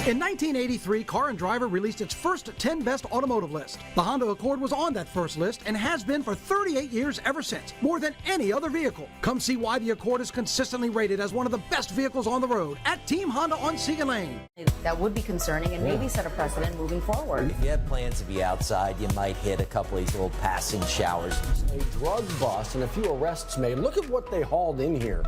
In 1983, Car and Driver released its first 10 best automotive list. The Honda Accord was on that first list and has been for 38 years ever since, more than any other vehicle. Come see why the Accord is consistently rated as one of the best vehicles on the road at Team Honda on Siega Lane. That would be concerning and maybe set a precedent moving forward. If you have plans to be outside, you might hit a couple of these little passing showers. A drug bust and a few arrests made. Look at what they hauled in here.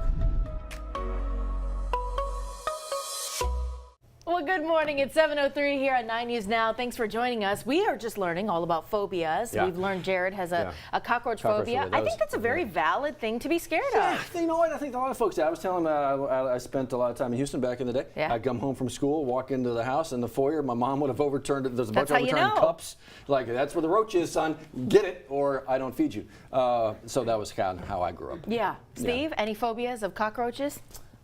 Well, good morning. It's 7:03 here at 9 News Now. Thanks for joining us. We are just learning all about phobias. Yeah. We've learned Jared has a cockroach phobia. I think that's a very valid thing to be scared of. You know what? I think a lot of folks did. I was telling them I spent a lot of time in Houston back in the day. Yeah. I'd come home from school, walk into the house, in the foyer, my mom would have overturned it. There's a bunch of That's how you overturned know. cups. Like, that's where the roach is, son. Get it, or I don't feed you. So that was kind of how I grew up. Yeah. Steve, any phobias of cockroaches?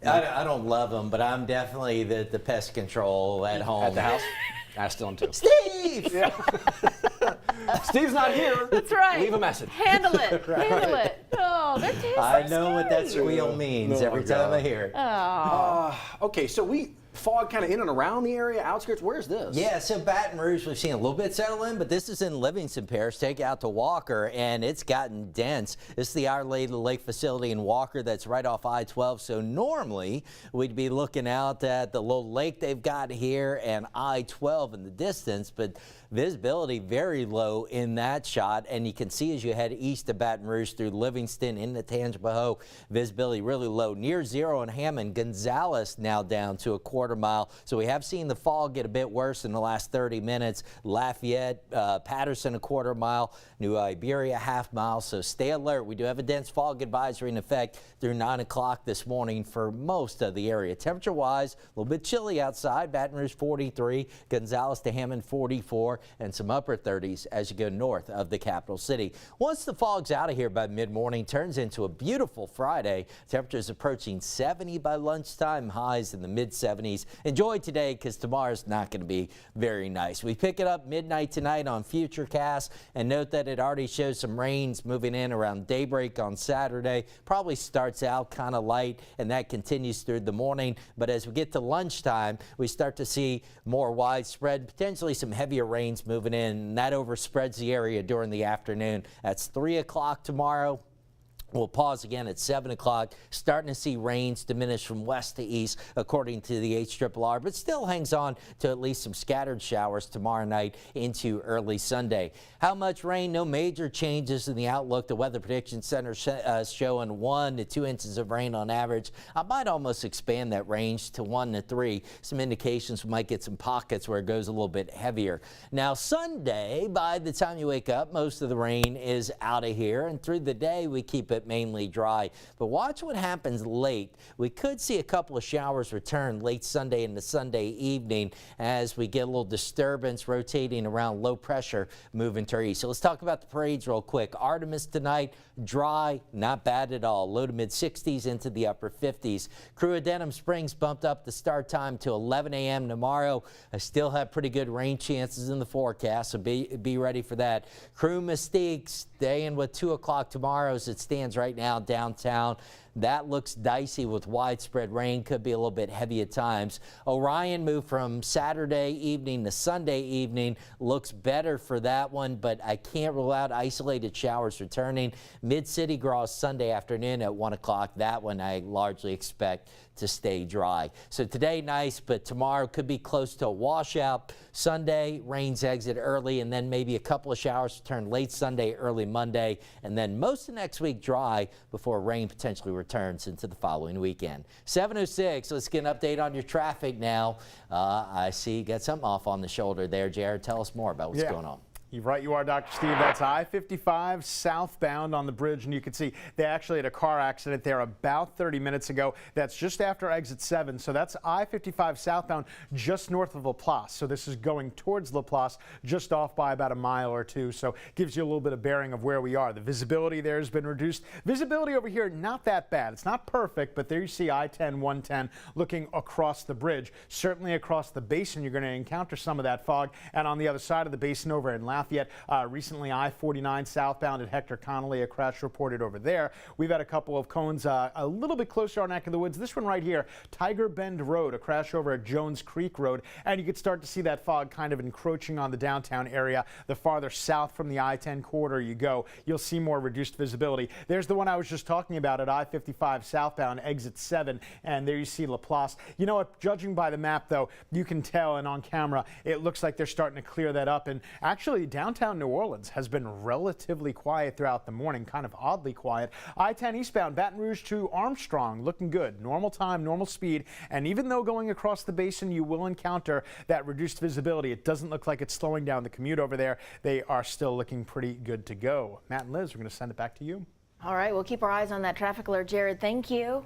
I don't love them, but I'm definitely the pest control at home. At the house? I still am too. Steve! Yeah. Steve's not here. That's right. Leave a message. Handle it. Handle it. Oh, that tastes I so know what that scary. squeal means Oh, every my time God. I hear it. Okay, so fog kind of in and around the area, outskirts. Where's this? Yeah, so Baton Rouge, we've seen a little bit settle in, but this is in Livingston Parish. Take out to Walker, and it's gotten dense. This is the Our Lady of the Lake facility in Walker that's right off I-12. So normally we'd be looking out at the little lake they've got here and I-12 in the distance, but visibility very low in that shot. And you can see as you head east of Baton Rouge through Livingston into Tangipahoa, visibility really low. Near zero in Hammond. Gonzales now down to a quarter mile. So we have seen the fog get a bit worse in the last 30 minutes. Lafayette, Patterson a quarter mile, New Iberia half mile. So stay alert. We do have a dense fog advisory in effect through 9 o'clock this morning for most of the area. Temperature wise, a little bit chilly outside. Baton Rouge 43, Gonzales to Hammond 44, and some upper 30s as you go north of the capital city. Once the fog's out of here by mid-morning, turns into a beautiful Friday. Temperatures approaching 70 by lunchtime, highs in the mid-70s. Enjoy today because tomorrow's not going to be very nice. We pick it up midnight tonight on Futurecast, and note that it already shows some rains moving in around daybreak on Saturday. Probably starts out kind of light, and that continues through the morning. But as we get to lunchtime, we start to see more widespread, potentially some heavier rains moving in, and that overspreads the area during the afternoon. That's 3 o'clock tomorrow. We'll pause again at 7 o'clock, starting to see rains diminish from west to east, according to the HRRR, but still hangs on to at least some scattered showers tomorrow night into early Sunday. How much rain? No major changes in the outlook. The Weather Prediction Center showing 1 to 2 inches of rain on average. I might almost expand that range to 1 to 3. Some indications we might get some pockets where it goes a little bit heavier. Now, Sunday, by the time you wake up, most of the rain is out of here, and through the day, we keep it mainly dry. But watch what happens late. We could see a couple of showers return late Sunday into Sunday evening as we get a little disturbance rotating around low pressure moving to our east. So let's talk about the parades real quick. Artemis tonight, dry, not bad at all. Low to mid 60s into the upper 50s. Crew of Denham Springs bumped up the start time to 11 a.m. tomorrow. I still have pretty good rain chances in the forecast, so be ready for that. Crew Mystique staying with 2 o'clock tomorrow as it stands right now downtown. That looks dicey with widespread rain. Could be a little bit heavy at times. Orion moved from Saturday evening to Sunday evening. Looks better for that one, but I can't rule out isolated showers returning. Mid-City Gras Sunday afternoon at 1 o'clock. That one I largely expect to stay dry. So today nice, but tomorrow could be close to a washout. Sunday, rains exit early, and then maybe a couple of showers return late Sunday, early Monday, and then most of next week dry before rain potentially returns into the following weekend. 7:06, let's get an update on your traffic now. I see you got something off on the shoulder there, Jared. Tell us more about what's going on. You're right, you are, Dr. Steve. That's I-55 southbound on the bridge, and you can see they actually had a car accident there about 30 minutes ago. That's just after exit 7, so that's I-55 southbound just north of Laplace. So this is going towards Laplace, just off by about a mile or two, so gives you a little bit of bearing of where we are. The visibility there has been reduced. Visibility over here, not that bad. It's not perfect, but there you see I-10, 110 looking across the bridge. Certainly across the basin, you're going to encounter some of that fog, and on the other side of the basin over in Lafayette. Recently, I-49 southbound at Hector Connolly, a crash reported over there. We've had a couple of cones a little bit closer to our neck of the woods. This one right here, Tiger Bend Road, a crash over at Jones Creek Road. And you could start to see that fog kind of encroaching on the downtown area. The farther south from the I-10 corridor you go, you'll see more reduced visibility. There's the one I was just talking about at I-55 southbound, exit 7, and there you see Laplace. You know what, judging by the map, though, you can tell, and on camera, it looks like they're starting to clear that up. And actually, downtown New Orleans has been relatively quiet throughout the morning, kind of oddly quiet. I-10 eastbound, Baton Rouge to Armstrong, looking good. Normal time, normal speed, and even though going across the basin, you will encounter that reduced visibility. It doesn't look like it's slowing down the commute over there. They are still looking pretty good to go. Matt and Liz, we're going to send it back to you. All right, we'll keep our eyes on that traffic alert, Jared. Thank you.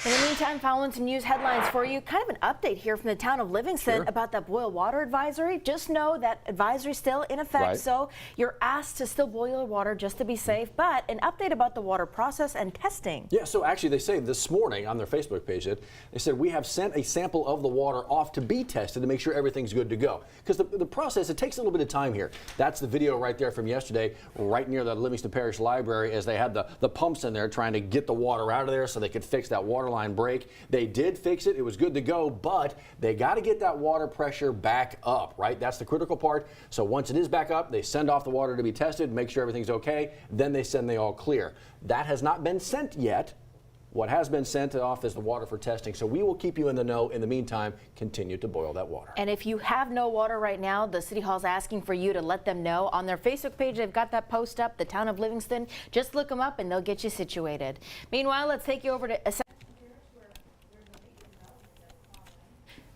In the meantime, following some news headlines for you, kind of an update here from the town of Livingston about that boil water advisory. Just know that advisory is still in effect, so you're asked to still boil your water just to be safe, but an update about the water process and testing. Yeah, so actually they say this morning on their Facebook page that they said we have sent a sample of the water off to be tested to make sure everything's good to go. Because the process, it takes a little bit of time here. That's the video right there from yesterday, right near the Livingston Parish Library, as they had the pumps in there trying to get the water out of there so they could fix that water line break. They did fix it. It was good to go, but they got to get that water pressure back up, right? That's the critical part. So once it is back up, they send off the water to be tested, make sure everything's okay, then they send the all clear. That has not been sent yet. What has been sent off is the water for testing, so we will keep you in the know. In the meantime, continue to boil that water. And if you have no water right now, the City Hall's asking for you to let them know. On their Facebook page, they've got that post up, the town of Livingston. Just look them up and they'll get you situated. Meanwhile, let's take you over to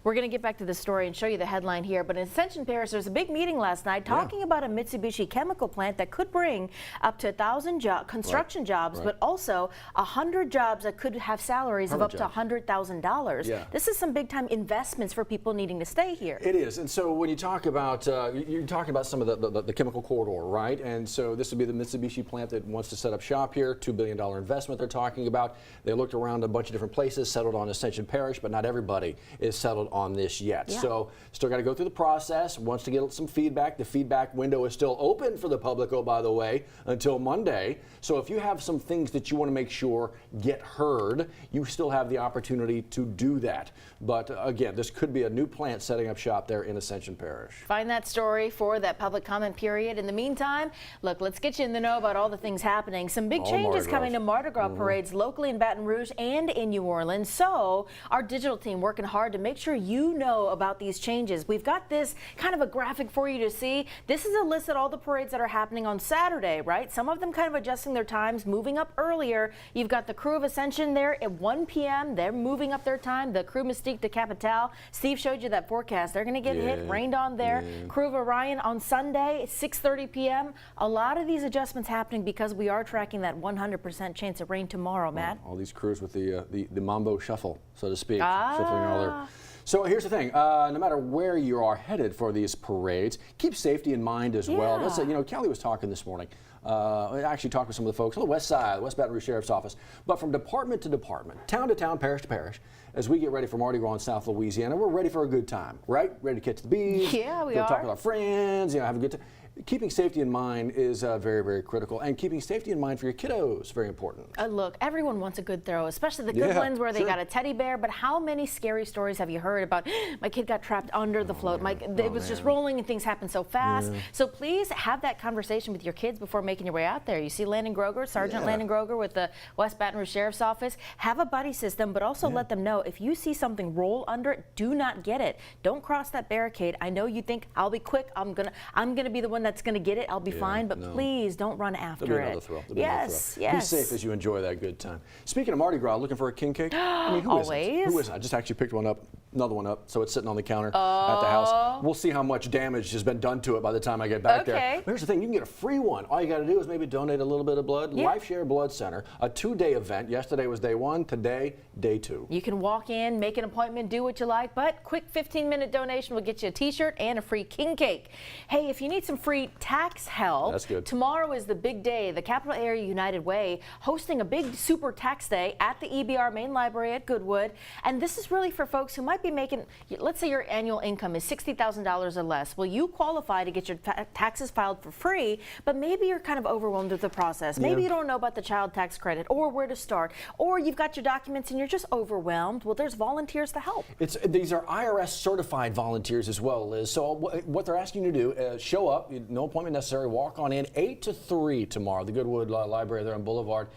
We're going to get back to the story and show you the headline here, but in Ascension Parish, there's a big meeting last night talking about a Mitsubishi chemical plant that could bring up to 1,000 construction jobs, but also 100 jobs that could have salaries of up to $100,000. Yeah. This is some big time investments for people needing to stay here. It is, and so when you talk about, you're talking about some of the chemical corridor, right? And so this would be the Mitsubishi plant that wants to set up shop here, $2 billion investment they're talking about. They looked around a bunch of different places, settled on Ascension Parish, but not everybody is settled on this yet. Yeah. So still got to go through the process, wants to get some feedback. The feedback window is still open for the public, oh, by the way, until Monday. So if you have some things that you want to make sure get heard, you still have the opportunity to do that. But again, this could be a new plant setting up shop there in Ascension Parish. Find that story for that public comment period. In the meantime, look, let's get you in the know about all the things happening. Some big changes coming to Mardi Gras parades locally in Baton Rouge and in New Orleans. So our digital team working hard to make sure you know about these changes. We've got this kind of a graphic for you to see. This is a list of all the parades that are happening on Saturday, right? Some of them kind of adjusting their times, moving up earlier. You've got the Crew of Ascension there at 1 p.m. They're moving up their time. The Crew Mystique de Capitale. Steve showed you that forecast. They're going to get hit, rained on there. Crew of Orion on Sunday, 6:30 p.m. A lot of these adjustments happening because we are tracking that 100% chance of rain tomorrow, Matt. All these crews with the mambo shuffle, so to speak, shuffling all their. So here's the thing, no matter where you are headed for these parades, keep safety in mind as well. That's Kelly was talking this morning. I actually talked with some of the folks on the west side, the West Baton Rouge Sheriff's Office, but from department to department, town to town, parish to parish, as we get ready for Mardi Gras in South Louisiana, we're ready for a good time, right? Ready to catch the bees, yeah, we go are. talk with our friends, have a good time. Keeping safety in mind is very, very critical, and keeping safety in mind for your kiddos, very important. Look, everyone wants a good throw, especially the good ones where they got a teddy bear, but how many scary stories have you heard about, my kid got trapped under the float, it was just rolling and things happen so fast. So please have that conversation with your kids before making your way out there. You see Landon Groger, Sergeant Landon Groger with the West Baton Rouge Sheriff's Office. Have a buddy system, but also let them know if you see something roll under it, do not get it. Don't cross that barricade. I know you think I'll be quick, I'm gonna be the one that's going to get it, I'll be fine, but please don't run after There'll be it. another throw. Yes. Be safe as you enjoy that good time. Speaking of Mardi Gras, looking for a king cake? I mean, who Always. isn't? Who isn't? I just actually picked one up, another one up, so it's sitting on the counter at the house. We'll see how much damage has been done to it by the time I get back there. But here's the thing, you can get a free one. All you got to do is maybe donate a little bit of blood. Life Share Blood Center, a 2-day event. Yesterday was day 1, today, day 2. You can walk in, make an appointment, do what you like, but quick 15-minute donation will get you a t-shirt and a free king cake. Hey, if you need some free free tax help. That's good. Tomorrow is the big day. The Capital Area United Way hosting a big super tax day at the EBR Main Library at Goodwood. And this is really for folks who might be making, let's say your annual income is $60,000 or less. Well, you qualify to get your taxes filed for free, but maybe you're kind of overwhelmed with the process. Maybe you don't know about the child tax credit or where to start, or you've got your documents and you're just overwhelmed. Well, there's volunteers to help. These are IRS certified volunteers as well, Liz. So what they're asking you to do, show up, no appointment necessary, walk on in 8 to 3 tomorrow, the Goodwood Library there on Boulevard.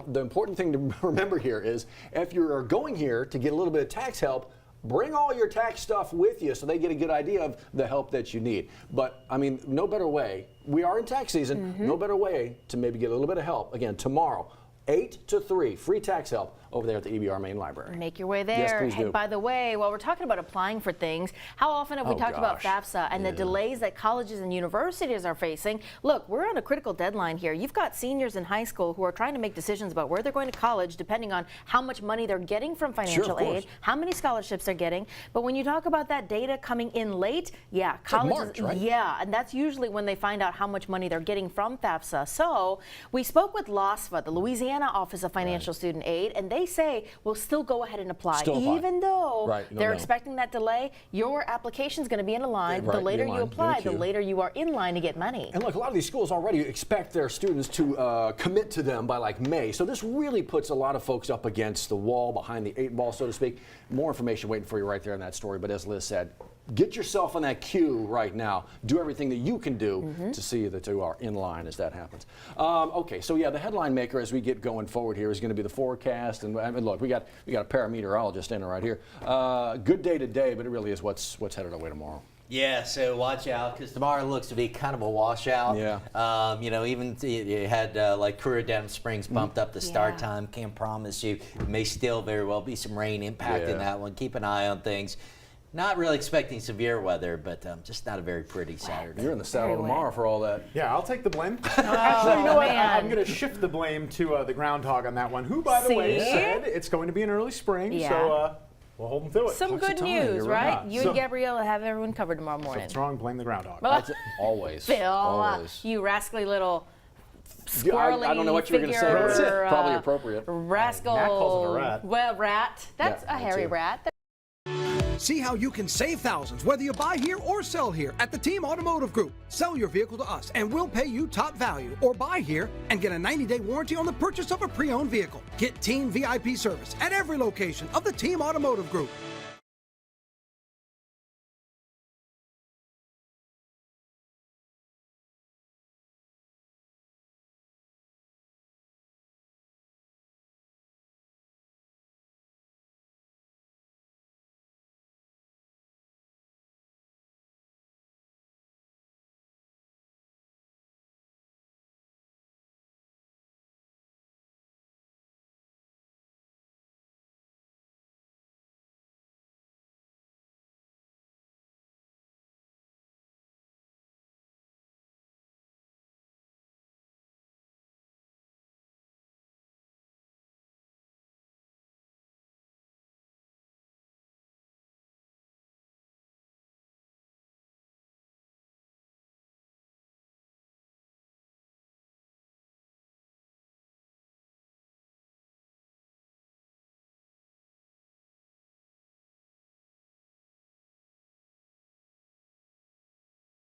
The important thing to remember here is if you're going here to get a little bit of tax help, bring all your tax stuff with you so they get a good idea of the help that you need. But, I mean, no better way. We are in tax season. No better way to maybe get a little bit of help. Again, tomorrow, 8 to 3, free tax help over there at the EBR Main Library. Make your way there. Yes, please do. And by the way, while we're talking about applying for things, how often have we talked about FAFSA and the delays that colleges and universities are facing? Look, we're on a critical deadline here. You've got seniors in high school who are trying to make decisions about where they're going to college depending on how much money they're getting from financial aid, how many scholarships they're getting. But when you talk about that data coming in late, yeah, colleges, March, right? Yeah, and that's usually when they find out how much money they're getting from FAFSA. So we spoke with LASFA, the Louisiana Office of Financial Student Aid, and they say we'll still go ahead and apply. Even though they're expecting that delay, your application is going to be in a line. The later you apply, the later you are in line to get money. And look, a lot of these schools already expect their students to commit to them by like May. So this really puts a lot of folks up against the wall, behind the 8 ball, so to speak. More information waiting for you right there in that story. But as Liz said, get yourself on that queue right now. Do everything that you can do to see that you are in line as that happens. Okay, so yeah, the headline maker as we get going forward here is going to be the forecast. And I mean, look, we got a parameteorologist standing right here. Good day today, but it really is what's headed our way tomorrow. Yeah, so watch out because tomorrow looks to be kind of a washout. Yeah. You know, even you had like Kruger Denham Springs bumped up the start time. Can't promise you. It may still very well be some rain impacting that one. Keep an eye on things. Not really expecting severe weather, but just not a very pretty Saturday. You're in the saddle tomorrow for all that. Yeah, I'll take the blame. Actually, you know what? I'm going to shift the blame to the groundhog on that one, who, by the way, said it's going to be an early spring. So we'll hold them to it. Some good news, right? You and Gabriella have everyone covered tomorrow morning. So if it's wrong, blame the groundhog. That's it. Always. Phil, always. You rascally little squirrely I don't know what you were going to say, but it's probably appropriate. Rascal. Matt calls it a rat. Well, rat. That's a hairy rat. See how you can save thousands whether you buy here or sell here at the Team Automotive Group. Sell your vehicle to us and we'll pay you top value, or buy here and get a 90-day warranty on the purchase of a pre-owned vehicle. Get Team VIP service at every location of the Team Automotive Group.